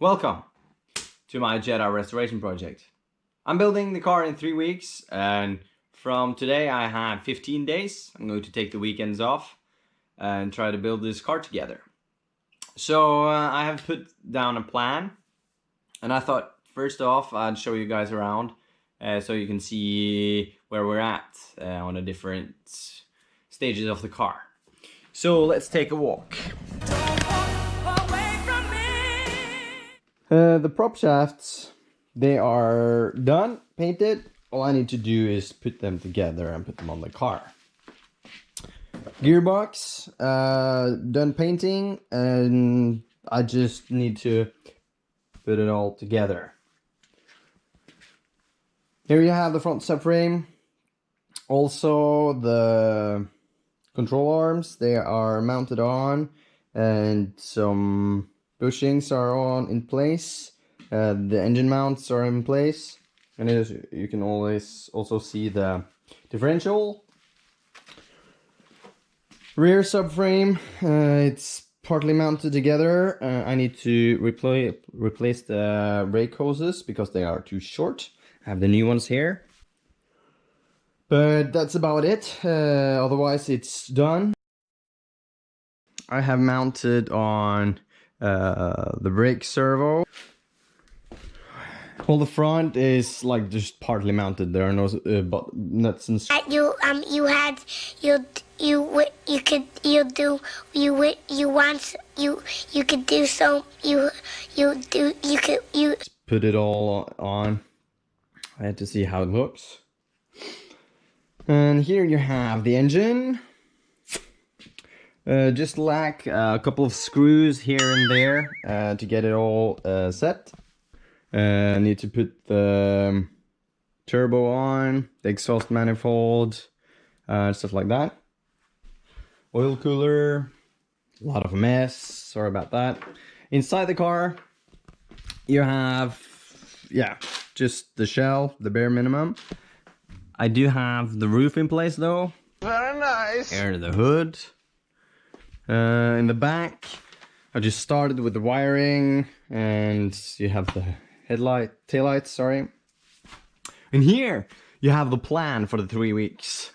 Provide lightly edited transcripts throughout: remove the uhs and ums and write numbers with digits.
Welcome to my Jetta restoration project. I'm building the car in 3 weeks, and from today I have 15 days. I'm going to take the weekends off and try to build this car together. So I have put down a plan, and I thought first off I'd show you guys around so you can see where we're at on the different stages of the car. So let's take a walk. The prop shafts, they are done, painted. All I need to do is put them together and put them on the car. Gearbox, done painting, and I just need to put it all together. Here you have the front subframe. Also the control arms, they are mounted on, and some bushings are on in place. The engine mounts are in place, and you can always also see the differential. Rear subframe, it's partly mounted together. I need to replace the brake hoses because they are too short. I have the new ones here, but that's about it. Otherwise it's done. I have mounted on the brake servo. All the front is like just partly mounted. There are no nuts and you put it all on. I had to see how it looks. And here you have the engine. Just lack a couple of screws here and there to get it all set. I need to put the turbo on, the exhaust manifold, stuff like that. Oil cooler, a lot of mess, sorry about that. Inside the car, you have, just the shell, the bare minimum. I do have the roof in place though. Very nice. Here the hood. In the back, I just started with the wiring, and you have the taillights, sorry. And here you have the plan for the 3 weeks.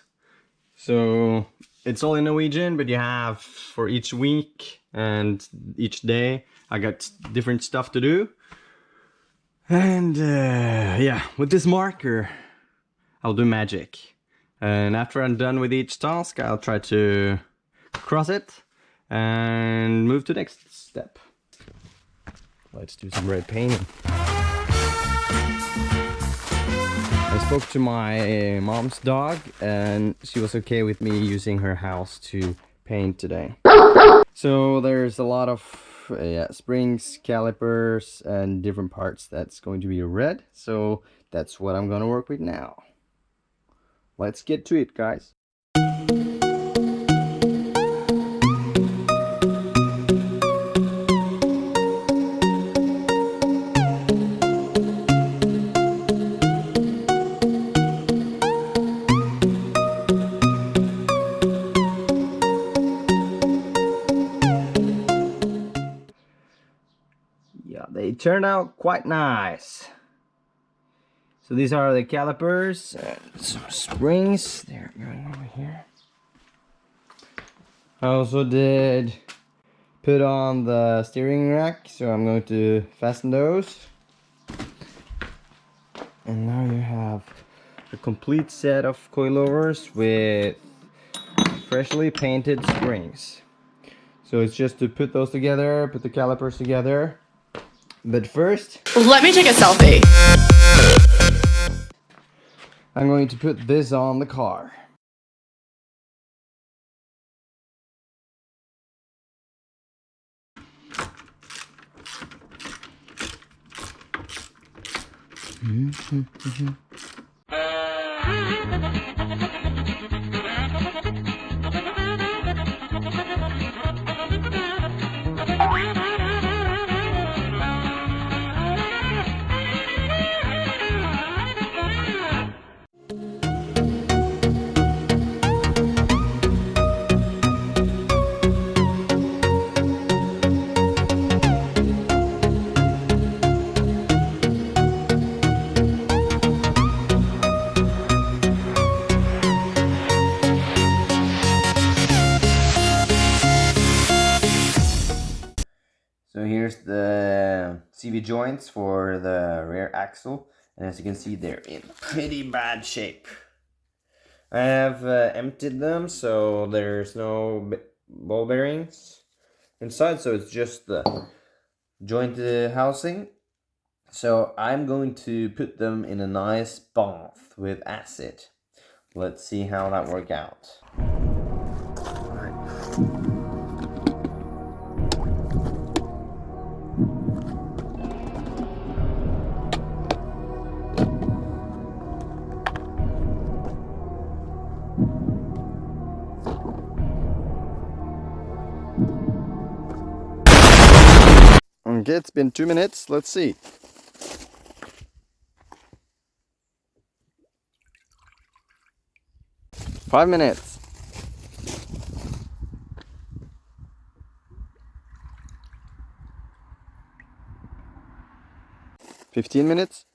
So it's all in Norwegian, but you have for each week and each day I got different stuff to do. And with this marker I'll do magic. And after I'm done with each task, I'll try to cross it and move to the next step. Let's do some red painting. I spoke to my mom's dog, and she was okay with me using her house to paint today. So there's a lot of springs, calipers, and different parts that's going to be red. So that's what I'm gonna work with now. Let's get to it, guys. Yeah, they turned out quite nice. So these are the calipers and some springs. They're going over here. I also did put on the steering rack, so I'm going to fasten those. And now you have a complete set of coilovers with freshly painted springs. So it's just to put those together, put the calipers together. But first, let me take a selfie. I'm going to put this on the car. So here's the CV joints for the rear axle, and as you can see, they're in pretty bad shape. I have emptied them, so there's no ball bearings inside, so it's just the joint housing. So I'm going to put them in a nice bath with acid. Let's see how that works out. Okay, it's been 2 minutes. Let's see. Five minutes. 15 minutes.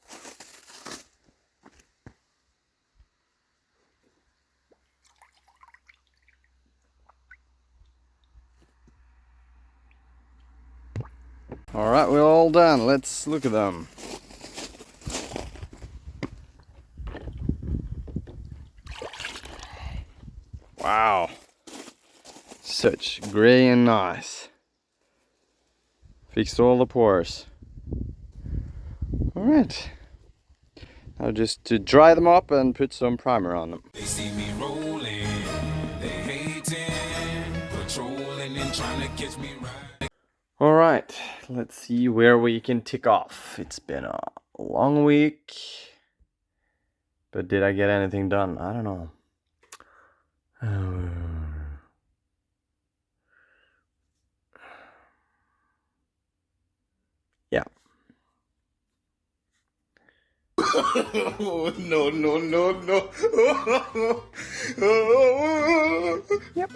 All right, we're all done. Let's look at them. Wow. Such gray and nice. Fixed all the pores. All right. Now just to dry them up and put some primer on them. They see me rolling, they hating, patrolling and trying to catch me right. All right, let's see where we can tick off. It's been a long week, but did I get anything done? I don't know. Yeah. Oh, no, no, no, no. Yep.